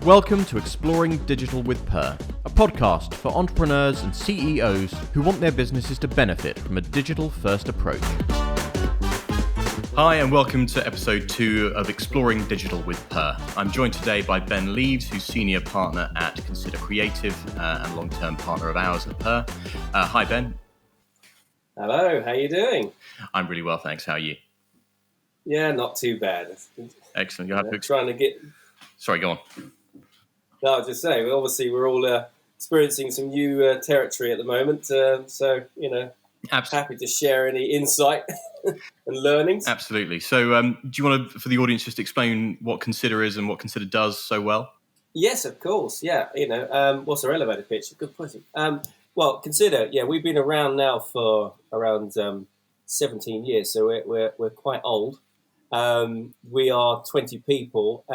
Welcome to Exploring Digital with Purr, a podcast for entrepreneurs and CEOs who want their businesses to benefit from a digital-first approach. Hi, and welcome to episode 2 of Exploring Digital with Purr. I'm joined today by Ben Leeves, who's senior partner at Consider Creative and long-term partner of ours at Purr. Hi, Ben. Hello, how you doing? I'm really well, thanks. How are you? Yeah, not too bad. Excellent. You have to trying to get. Sorry, go on. No, I was just saying. Obviously, we're all experiencing some new territory at the moment. So happy to share any insight and learnings. Absolutely. So, do you want to, for the audience, just explain what Consider is and what Consider does so well? Yes, of course. Yeah, what's our elevator pitch? Good question. Well, Consider. Yeah, we've been around now for around 17 years, so we're quite old. We are 20 people.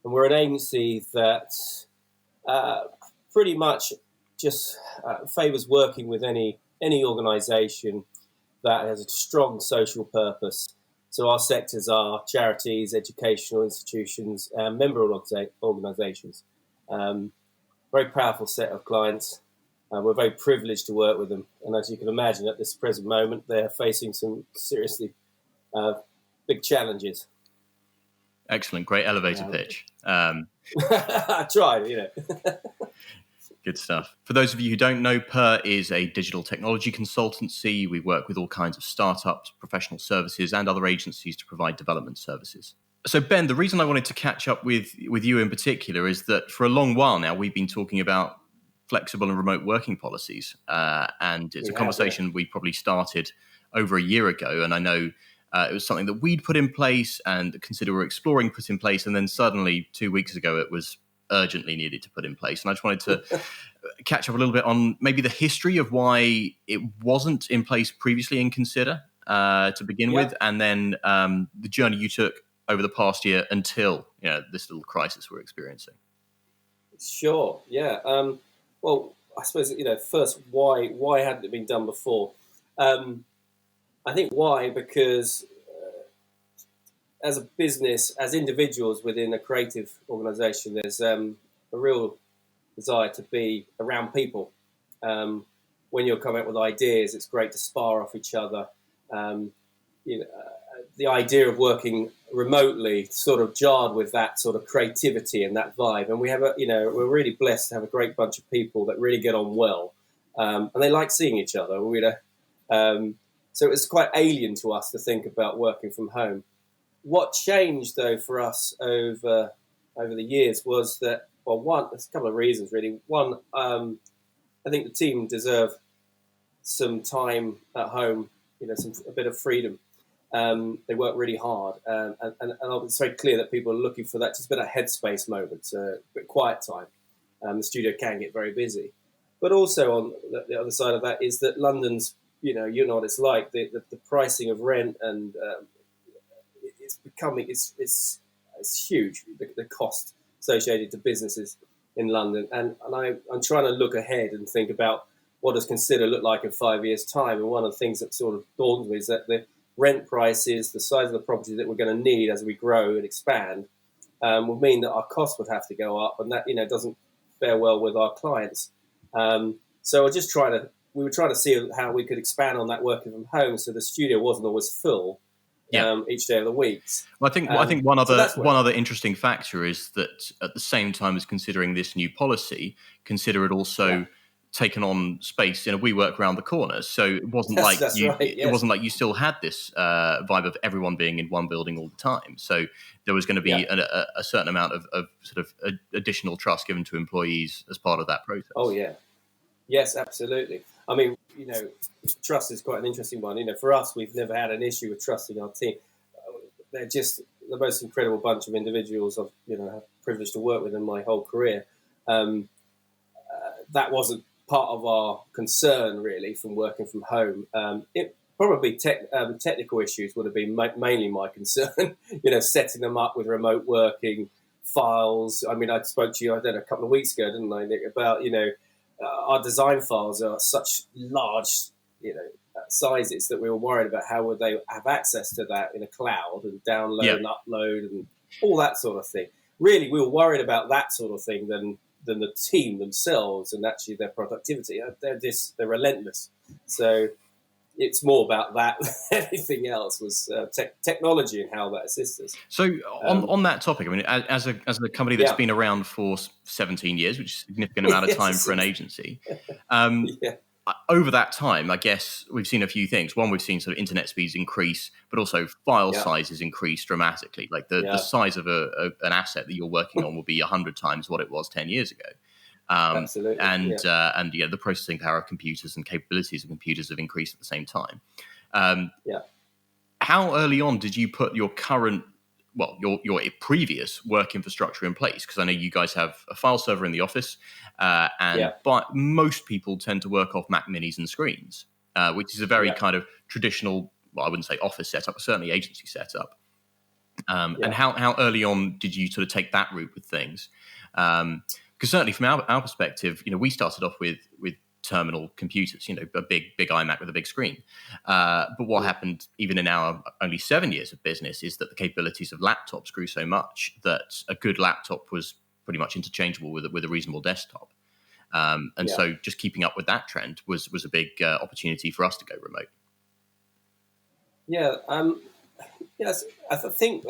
And we're an agency that pretty much just favours working with any organisation that has a strong social purpose. So our sectors are charities, educational institutions, member organisations. Very powerful set of clients. We're very privileged to work with them. And as you can imagine, at this present moment, they're facing some seriously big challenges. Excellent. Great elevator pitch. I tried, Good stuff. For those of you who don't know, Purr is a digital technology consultancy. We work with all kinds of startups, professional services, and other agencies to provide development services. So, Ben, the reason I wanted to catch up with you in particular is that for a long while now, we've been talking about flexible and remote working policies. And it's a conversation we probably started over a year ago. And I know it was something that we'd put in place and Consider were exploring put in place. And then suddenly 2 weeks ago, it was urgently needed to put in place. And I just wanted to catch up a little bit on maybe the history of why it wasn't in place previously in Consider to begin with. And then the journey you took over the past year until this little crisis we're experiencing. Sure. Yeah. Well, I suppose, first, why hadn't it been done before? I think why, because as a business, as individuals within a creative organisation, there's a real desire to be around people. When you're coming up with ideas, it's great to spar off each other. The idea of working remotely sort of jarred with that sort of creativity and that vibe. And we have we're really blessed to have a great bunch of people that really get on well, and they like seeing each other. So it was quite alien to us to think about working from home. What changed, though, for us over the years was that, there's a couple of reasons, really. One, I think the team deserve some time at home, a bit of freedom. They work really hard, and it's very clear that people are looking for that, just a bit of headspace moment, a bit of quiet time. The studio can get very busy. But also on the other side of that is that London's, you know what it's like, the pricing of rent, and it's huge, the cost associated to businesses in London. And I'm trying to look ahead and think about what does Consider look like in 5 years' time. And one of the things that sort of dawned me is that the rent prices, the size of the property that we're going to need as we grow and expand, will mean that our costs would have to go up, and that doesn't fare well with our clients. So we were trying to see how we could expand on that working from home, so the studio wasn't always full each day of the week. Well, I think one other interesting factor is that at the same time as considering this new policy, Consider had also taken on space in a WeWork around the corner. So it wasn't it wasn't like you still had this vibe of everyone being in one building all the time. So there was going to be a certain amount of sort of additional trust given to employees as part of that process. Oh yeah. Yes, absolutely. I mean, trust is quite an interesting one. For us, we've never had an issue with trusting our team. They're just the most incredible bunch of individuals I've had privileged to work with in my whole career. That wasn't part of our concern, really, from working from home. It probably technical issues would have been mainly my concern. Setting them up with remote working files. I mean, I spoke to you, a couple of weeks ago, didn't I, Nick, about our design files are such large, sizes that we were worried about how would they have access to that in a cloud and download and upload and all that sort of thing. really we were worried about that sort of thing than the team themselves and actually their productivity. They're relentless. So it's more about that than anything else was technology and how that assists us. So on that topic, I mean, as a company that's Yeah. been around for 17 years, which is a significant amount of time for an agency, Yeah. over that time, I guess we've seen a few things. One, we've seen sort of internet speeds increase, but also file sizes increase dramatically. Like the size of an asset that you're working on will be 100 times what it was 10 years ago. Absolutely. And the processing power of computers and capabilities of computers have increased at the same time. How early on did you put your your previous work infrastructure in place? Because I know you guys have a file server in the office, but most people tend to work off Mac Minis and screens, which is a very kind of traditional, well, I wouldn't say office setup, but certainly agency setup. And how early on did you sort of take that route with things? Because certainly from our perspective, we started off with terminal computers, a big iMac with a big screen. But what happened even in our only 7 years of business is that the capabilities of laptops grew so much that a good laptop was pretty much interchangeable with a reasonable desktop. So just keeping up with that trend was a big opportunity for us to go remote. Yes, I think.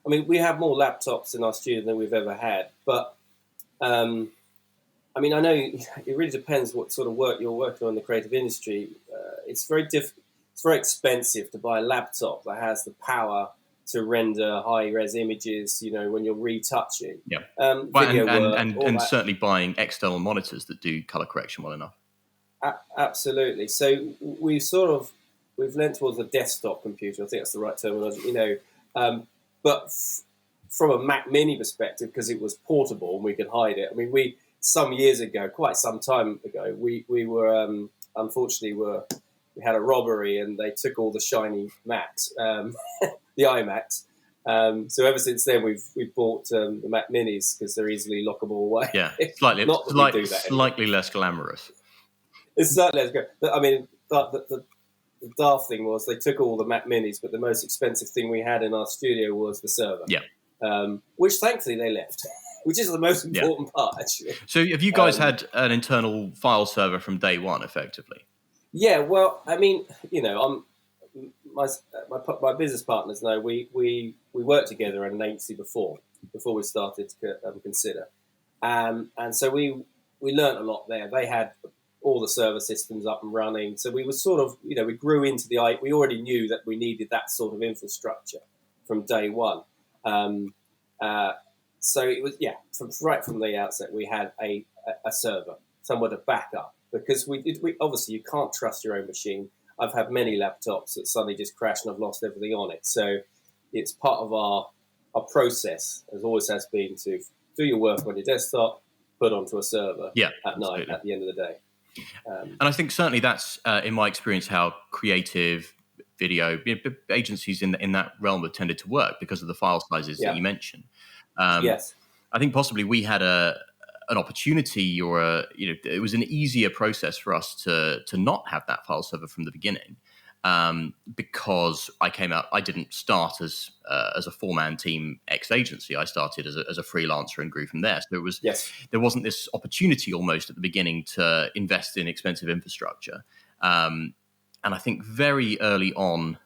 We have more laptops in our studio than we've ever had, but I know it really depends what sort of work you're working on in the creative industry. It's very It's very expensive to buy a laptop that has the power to render high-res images. When you're retouching. Yeah, video and certainly buying external monitors that do color correction well enough. Absolutely. So we've lent towards a desktop computer. I think that's the right terminology. But from a Mac Mini perspective, because it was portable and we could hide it. We some years ago, quite some time ago, we were unfortunately we had a robbery and they took all the shiny Macs, the iMacs. So ever since then, we've bought the Mac Minis because they're easily lockable away. Yeah, slightly less glamorous. It's slightly less good. The daft thing was they took all the Mac Minis, but the most expensive thing we had in our studio was the server. Yeah. Which thankfully they left, which is the most important part, actually. So have you guys had an internal file server from day one, effectively? Yeah, well, my business partners know we worked together at an agency before we started Consider, and so we learned a lot there. They had all the server systems up and running, so we were sort of we grew into we already knew that we needed that sort of infrastructure from day one. So it was right from the outset we had a server somewhere to back up, because we obviously you can't trust your own machine. I've had many laptops that suddenly just crashed and I've lost everything on it. So it's part of our process, as always has been, to do your work on your desktop, put onto a server at night at the end of the day. And I think certainly that's, in my experience, how creative video agencies in that realm have tended to work, because of the file sizes that you mentioned. Yes. I think possibly we had an opportunity, or it was an easier process for us to not have that file server from the beginning, because I didn't start as a 4-man team ex-agency. I started as a freelancer and grew from there. So there wasn't this opportunity almost at the beginning to invest in expensive infrastructure. And I think very early on,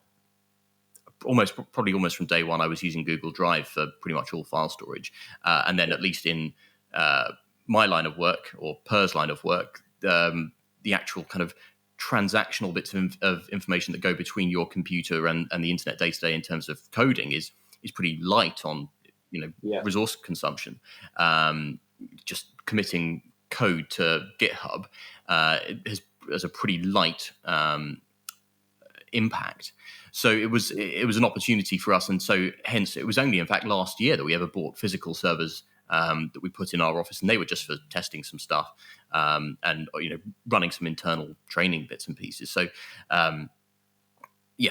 probably almost from day one, I was using Google Drive for pretty much all file storage. And then at least in my line of work, or Purr's line of work, the actual kind of transactional bits of information that go between your computer and the internet day to day in terms of coding is pretty light on resource consumption. Just committing code to GitHub has a pretty light impact. So it was an opportunity for us, and so hence it was only in fact last year that we ever bought physical servers that we put in our office, and they were just for testing some stuff and running some internal training bits and pieces. So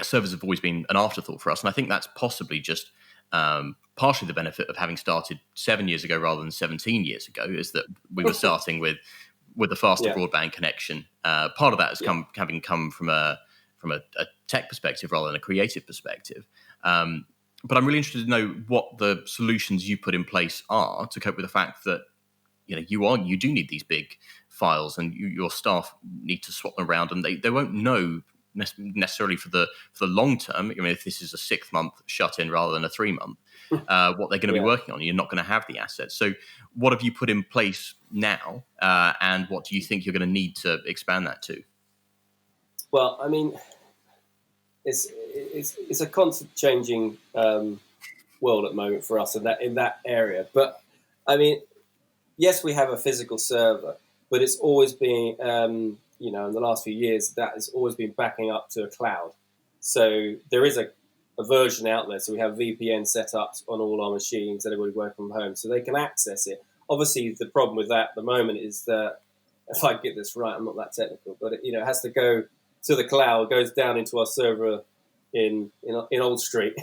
servers have always been an afterthought for us, and I think that's possibly just partially the benefit of having started 7 years ago rather than 17 years ago, is that we were starting with a faster broadband connection. Part of that has come from a tech perspective rather than a creative perspective. But I'm really interested to know what the solutions you put in place are to cope with the fact that you do need these big files, and your staff need to swap them around, and they won't know necessarily for the long term. I mean, if this is a 6-month shut in rather than a 3-month, what they're going to be working on, you're not going to have the assets. So, what have you put in place now, and what do you think you're going to need to expand that to? Well, I mean, it's a constant changing world at the moment for us in that area. But I mean, yes, we have a physical server, but it's always been, in the last few years, that has always been backing up to a cloud. So there is a version out there. So we have VPN set up on all our machines, everybody working from home, so they can access it. Obviously, the problem with that at the moment is that, if I get this right, I'm not that technical, but it has to go to the cloud, goes down into our server in Old Street,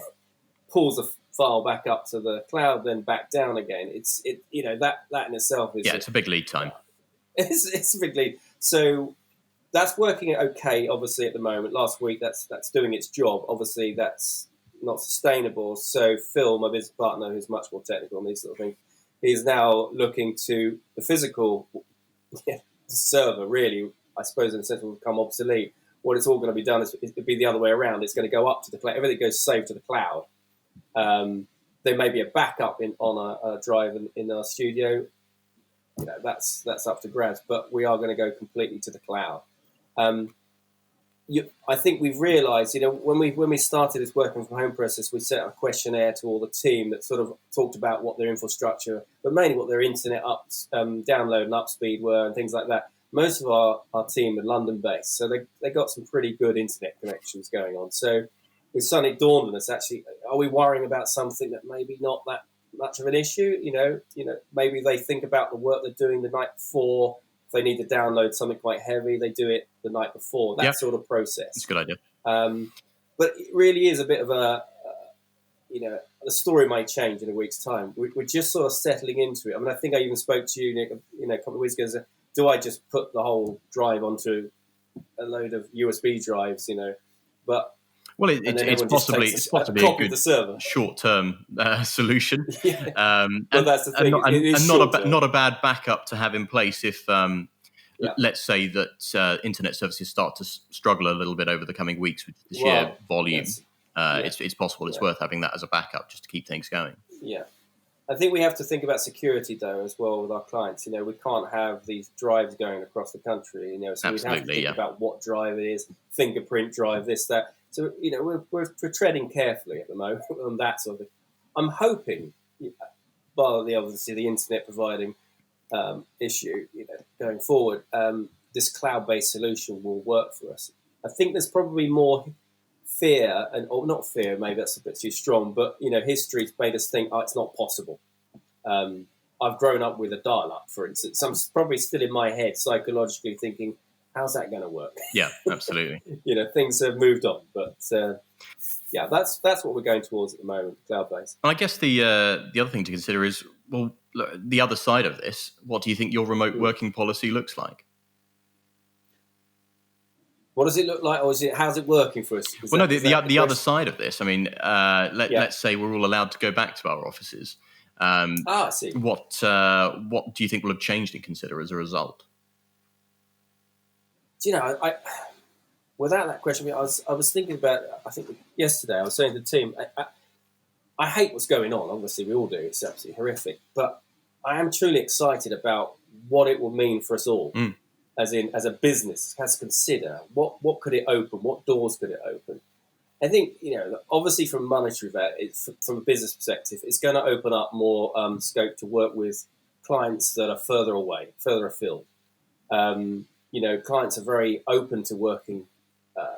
pulls a file back up to the cloud, then back down again. That in itself is it's a big lead time. It's a big lead. So that's working okay. Obviously, at the moment, last week that's doing its job. Obviously, that's not sustainable. So Phil, my business partner, who's much more technical on these sort of things, he's now looking to the physical server. Really, I suppose in a sense will become obsolete. What it's all going to be done is it'd be the other way around. It's going to go up to the cloud. Everything goes saved to the cloud. There may be a backup on a drive in our studio. That's up to grabs, but we are going to go completely to the cloud. I think we've realised, when we started this working from home process, we sent a questionnaire to all the team that sort of talked about what their infrastructure, but mainly what their internet download and up speed were and things like that. Most of our team are London-based, so they got some pretty good internet connections going on. So it suddenly dawned on us, actually, are we worrying about something that maybe not that much of an issue? Maybe they think about the work they're doing the night before. If they need to download something quite heavy, they do it the night before. That sort of process. It's a good idea. But it really is a bit of the story might change in a week's time. We're just sort of settling into it. I mean, I think I even spoke to you, Nick, a couple of weeks ago. And said, do I just put the whole drive onto a load of USB drives? But well, it's possibly a good short-term solution. But that's the thing. Not a bad backup to have in place if, let's say that internet services start to struggle a little bit over the coming weeks with the sheer volume. It's possible. It's worth having that as a backup just to keep things going. Yeah. I think we have to think about security, though, as well with our clients. We can't have these drives going across the country. So we have to think about what drive it is, fingerprint drive, this, that. So, we're treading carefully at the moment on that sort of thing. I'm hoping, obviously the internet providing issue, going forward, this cloud-based solution will work for us. I think there's probably more fear, or not fear, maybe that's a bit too strong, but, history's made us think, it's not possible. I've grown up with a dial-up, for instance. I'm probably still in my head psychologically thinking, how's that going to work? Yeah, absolutely. Things have moved on, but that's what we're going towards at the moment, cloud-based. And I guess the other thing to consider is, well, look, the other side of this. What do you think your remote working policy looks like? What does it look like, or how's it working for us? The other side of this. I mean, let's say we're all allowed to go back to our offices. I see. What do you think will have changed in Consider as a result? I without that question, I was thinking about. I think yesterday I was saying to the team, I hate what's going on. Obviously, we all do. It's absolutely horrific. But I am truly excited about what it will mean for us all. As a business, has to consider what could it open, what doors could it open. I think obviously from monetary value, from a business perspective, it's going to open up more scope to work with clients that are further away, further afield. Clients are very open to working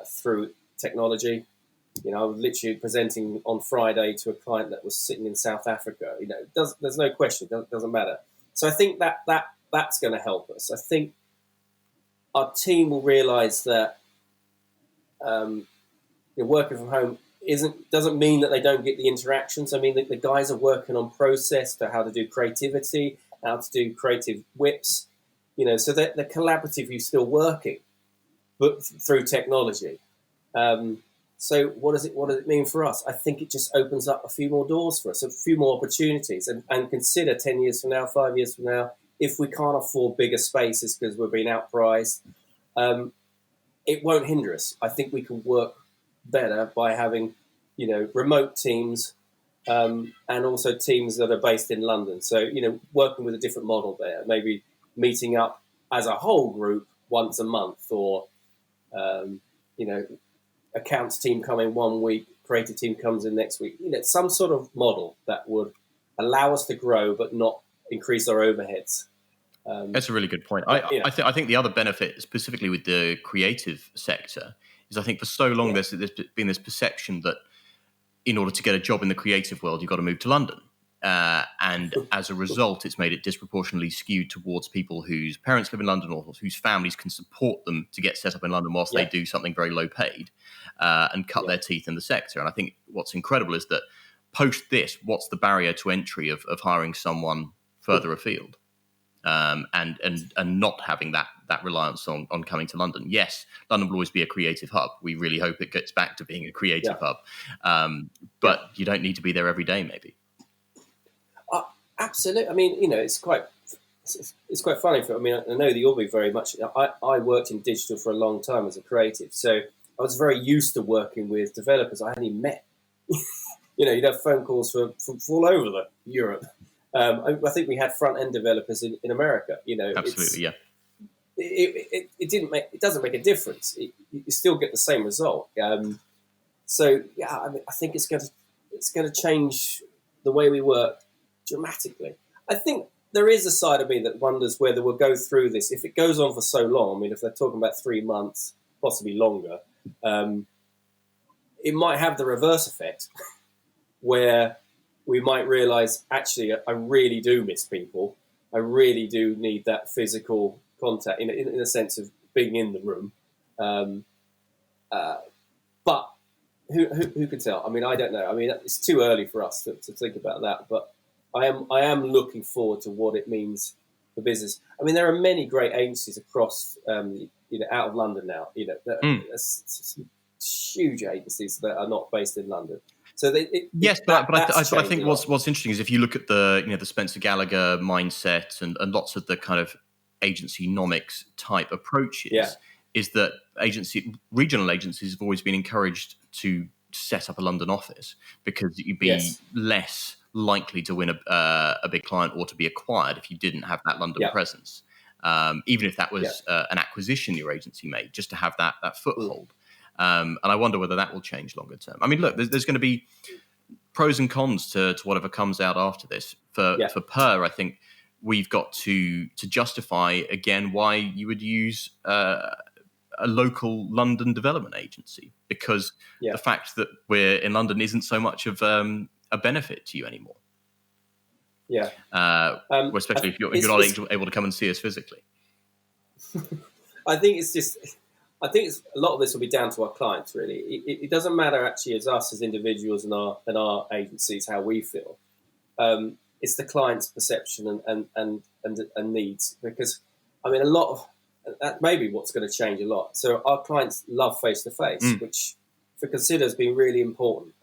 through technology. I was literally presenting on Friday to a client that was sitting in South Africa. There's no question, doesn't matter. So I think that's going to help us. I think our team will realise that working from home doesn't mean that they don't get the interactions. I mean, the guys are working on process to how to do creativity, how to do creative whips. So that the collaborative, you're still working, but through technology. So what does it mean for us? I think it just opens up a few more doors for us, a few more opportunities, and consider 10 years from now, 5 years from now, if we can't afford bigger spaces because we're being outpriced, it won't hinder us. I think we can work better by having, remote teams, and also teams that are based in London. So, working with a different model there, maybe meeting up as a whole group once a month, or, accounts team come in 1 week, creative team comes in next week. Some sort of model that would allow us to grow but not increase our overheads. That's a really good point. I think the other benefit, specifically with the creative sector, is I think for so long there's been this perception that in order to get a job in the creative world, you've got to move to London. And as a result, it's made it disproportionately skewed towards people whose parents live in London or whose families can support them to get set up in London whilst they do something very low paid and cut their teeth in the sector. And I think what's incredible is that post this, what's the barrier to entry of hiring someone further afield? And not having that reliance on coming to London. Yes, London will always be a creative hub. We really hope it gets back to being a creative hub. But you don't need to be there every day, maybe. Absolutely. I mean, it's quite funny. I know that you'll be very much. I worked in digital for a long time as a creative, so I was very used to working with developers I hadn't even met. You'd have phone calls from all over Europe. I think we had front end developers in America. Absolutely, yeah. It doesn't make a difference. You still get the same result. I think it's going to change the way we work dramatically. I think there is a side of me that wonders whether we'll go through this if it goes on for so long. I mean, if they're talking about 3 months, possibly longer, it might have the reverse effect where we might realise, actually, I really do miss people. I really do need that physical contact in a sense of being in the room. But who can tell? I mean, I don't know. I mean, it's too early for us to think about that. But I am looking forward to what it means for business. I mean, there are many great agencies across, out of London now. There's huge agencies that are not based in London. So I think what's interesting is if you look at the Spencer Gallagher mindset and lots of the kind of agency nomics type approaches, is that regional agencies have always been encouraged to set up a London office because you'd be less likely to win a big client or to be acquired if you didn't have that London presence. Even if that was an acquisition your agency made, just to have that foothold. And I wonder whether that will change longer term. I mean, look, there's going to be pros and cons to whatever comes out after this. For Purr, I think we've got to justify again why you would use a local London development agency, because the fact that we're in London isn't so much of a benefit to you anymore. Especially if you're not able to come and see us physically. I think a lot of this will be down to our clients. Really, it doesn't matter actually as us as individuals and our agencies how we feel. It's the client's perception and needs. Because I mean, a lot of that may be what's going to change a lot. So our clients love face to face, which for Consider has been really important.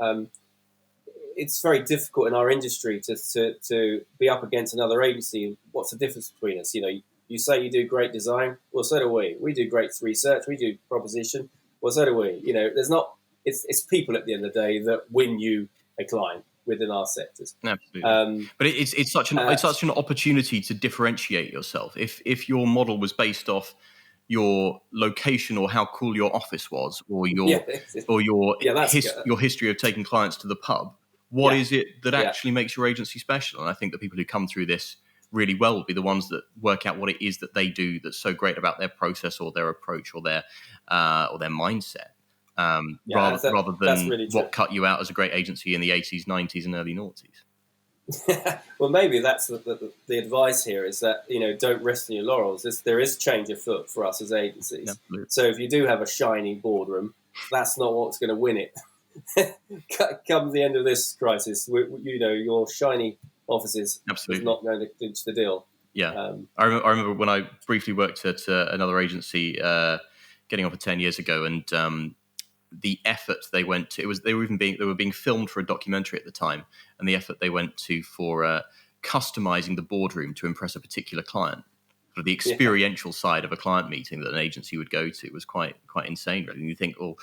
It's very difficult in our industry to be up against another agency. What's the difference between us? You say you do great design, well, so do we. We do great research, we do proposition, well, so do we. There's not. It's people at the end of the day that win you a client within our sectors. Absolutely. But it's such an opportunity to differentiate yourself. If your model was based off your location or how cool your office was, or your history of taking clients to the pub, what is it that actually makes your agency special? And I think the people who come through this really well will be the ones that work out what it is that they do that's so great about their process or their approach or their mindset, rather than really what cut you out as a great agency in the 80s, 90s, and early noughties. Well, maybe that's the advice here is that don't rest on your laurels. There is change afoot for us as agencies. Absolutely. So if you do have a shiny boardroom, that's not what's going to win it. Come the end of this crisis, your shiny offices is not going to clinch the deal. I remember when I briefly worked at another agency getting on for 10 years ago, and the effort they went to. They were being filmed for a documentary at the time, and the effort they went to for customizing the boardroom to impress a particular client. For the experiential side of a client meeting that an agency would go to was quite insane, really. And you think, well,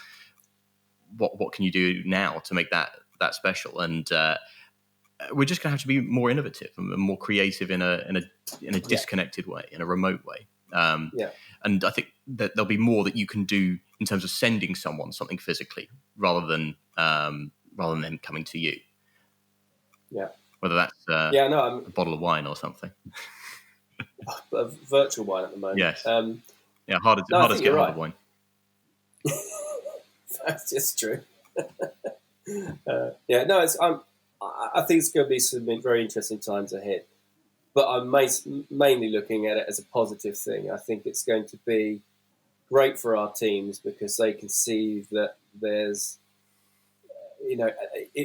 what can you do now to make that special? And we're just going to have to be more innovative and more creative in a disconnected way, in a remote way. And I think that there'll be more that you can do in terms of sending someone something physically rather than them coming to you. Yeah. Whether that's a bottle of wine or something. A virtual wine at the moment. Yes. Harder to get hold of wine. That's just true. I think it's going to be some very interesting times ahead. But I'm mainly looking at it as a positive thing. I think it's going to be great for our teams because they can see that there's,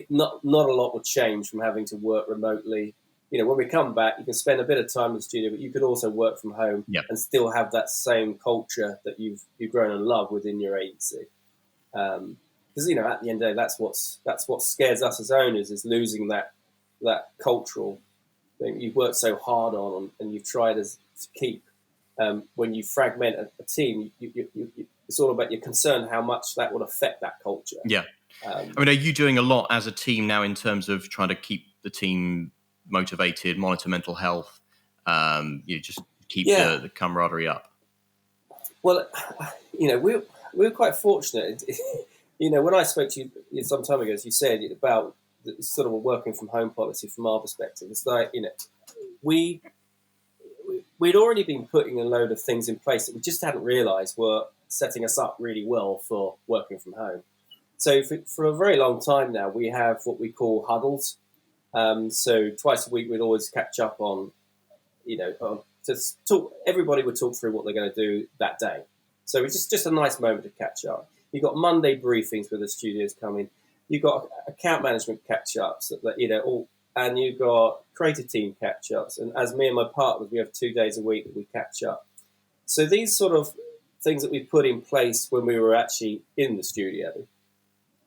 not a lot will change from having to work remotely. When we come back, you can spend a bit of time in the studio, but you could also work from home and still have that same culture that you've grown and loved within your agency. Because at the end of the day, that's what scares us as owners, is losing that cultural thing you've worked so hard on and you've tried to keep. When you fragment a team, it's all about, you're concerned how much that would affect that culture. Yeah. Are you doing a lot as a team now in terms of trying to keep the team motivated, monitor mental health, just keep the camaraderie up? Well, we're quite fortunate. When I spoke to you some time ago, as you said, about sort of a working from home policy from our perspective, it's like, we'd already been putting a load of things in place that we just hadn't realised were setting us up really well for working from home. So for a very long time now, we have what we call huddles. So twice a week, we'd always catch up on, just talk. Everybody would talk through what they're going to do that day. So it's just a nice moment to catch up. You've got Monday briefings where the studios come in. You've got account management catch-ups, and you've got creative team catch-ups. And as me and my partners, we have 2 days a week that we catch up. So these sort of things that we put in place when we were actually in the studio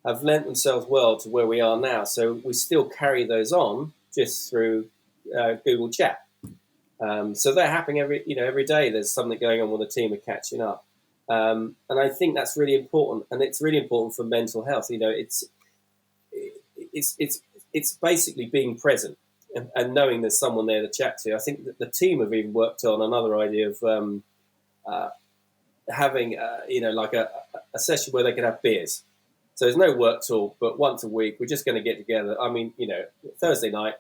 have lent themselves well to where we are now. So we still carry those on just through Google Chat. So they're happening every day. There's something going on with the team are catching up. And I think that's really important, and it's really important for mental health. It's basically being present and knowing there's someone there to chat to. I think that the team have even worked on another idea of having like a session where they could have beers. So there's no work talk, but once a week we're just going to get together. Thursday night,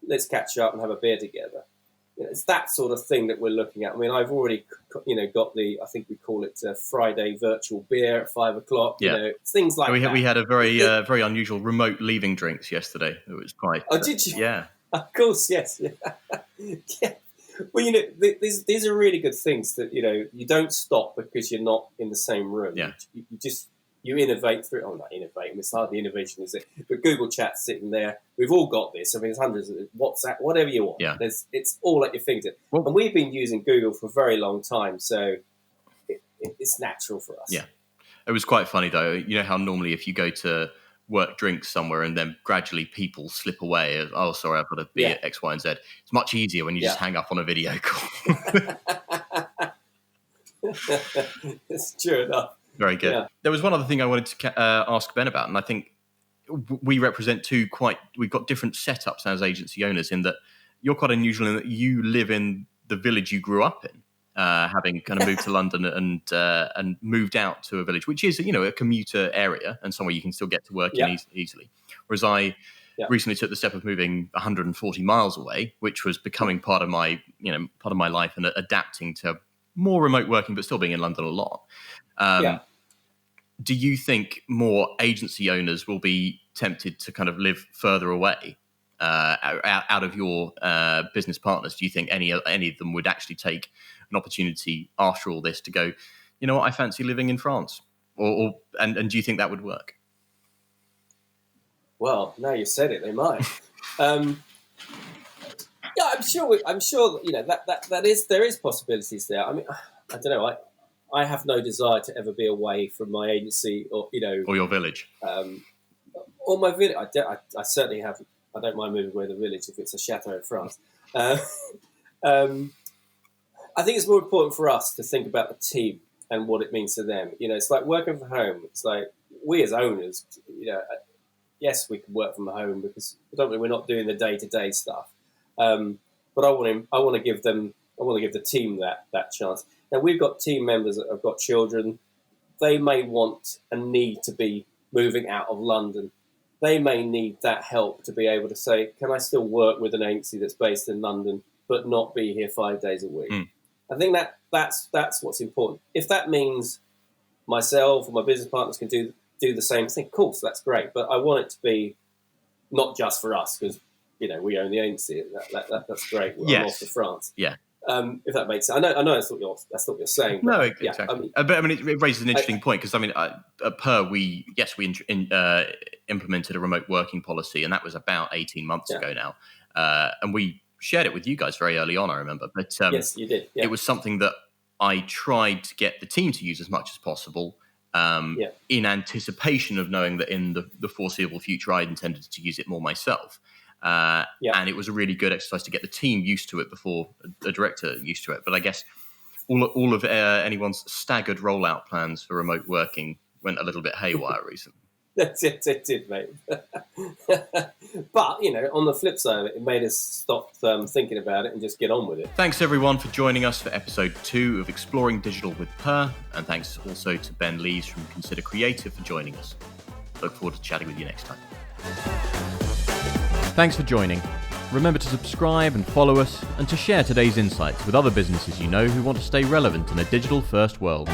let's catch up and have a beer together. It's that sort of thing that we're looking at. I've already, got I think we call it Friday virtual beer at 5:00. Yeah. Things like that. We had a very unusual remote leaving drinks yesterday. It was quite. Oh, did you? Yeah. Of course, yes. Yeah. Well, these are really good things that you don't stop because you're not in the same room. Yeah. You innovate through. Oh, not innovate. It's hardly innovation, is it? But Google Chat's sitting there. We've all got this. There's hundreds of WhatsApp, whatever you want. Yeah. It's all at your fingertips. Well, and we've been using Google for a very long time, so it's natural for us. Yeah. It was quite funny, though. You know how normally if you go to work drinks somewhere and then gradually people slip away. Oh, sorry, I've got to be at X, Y, and Z. It's much easier when you just hang up on a video call. It's true enough. Very good. Yeah. There was one other thing I wanted to ask Ben about, and I think we represent we've got different setups as agency owners in that you're quite unusual in that you live in the village you grew up in, having kind of moved to London and moved out to a village, which is, a commuter area and somewhere you can still get to work in easily. Whereas I recently took the step of moving 140 miles away, which was becoming part of my life and adapting to more remote working, but still being in London a lot. Do you think more agency owners will be tempted to kind of live further away out of your business partners? Do you think any of them would actually take an opportunity after all this to go, I fancy living in France? And do you think that would work? Well, now you said it, they might. I'm sure. There is possibilities there. I don't know. I have no desire to ever be away from my agency or or your village. Or my village. I certainly have. I don't mind moving away the village if it's a chateau in France. I think it's more important for us to think about the team and what it means to them. It's like working from home. It's like we as owners, yes, we can work from home because we're not doing the day-to-day stuff. But I want to give the team that chance. Now we've got team members that have got children. They may want and need to be moving out of London. They may need that help to be able to say, can I still work with an agency that's based in London but not be here 5 days a week? Mm. I think that's what's important. If that means myself or my business partners can do the same thing, of course, that's great. But I want it to be not just for us because we own the agency. That's great. I'm off to France. Yeah. If that makes sense. I know that's what you're saying. No, but, exactly. But it raises an interesting point because at Purr we implemented a remote working policy, and that was about 18 months ago now, and we shared it with you guys very early on, I remember. But yes, you did. Yeah. It was something that I tried to get the team to use as much as possible, in anticipation of knowing that in the foreseeable future I intended to use it more myself. And it was a really good exercise to get the team used to it before the director used to it. But I guess all of anyone's staggered rollout plans for remote working went a little bit haywire recently. That's it, mate. But, on the flip side of it, it made us stop thinking about it and just get on with it. Thanks, everyone, for joining us for episode 2 of Exploring Digital with Purr. And thanks also to Ben Leeves from Consider Creative for joining us. Look forward to chatting with you next time. Thanks for joining. Remember to subscribe and follow us, and to share today's insights with other businesses you know who want to stay relevant in a digital-first world.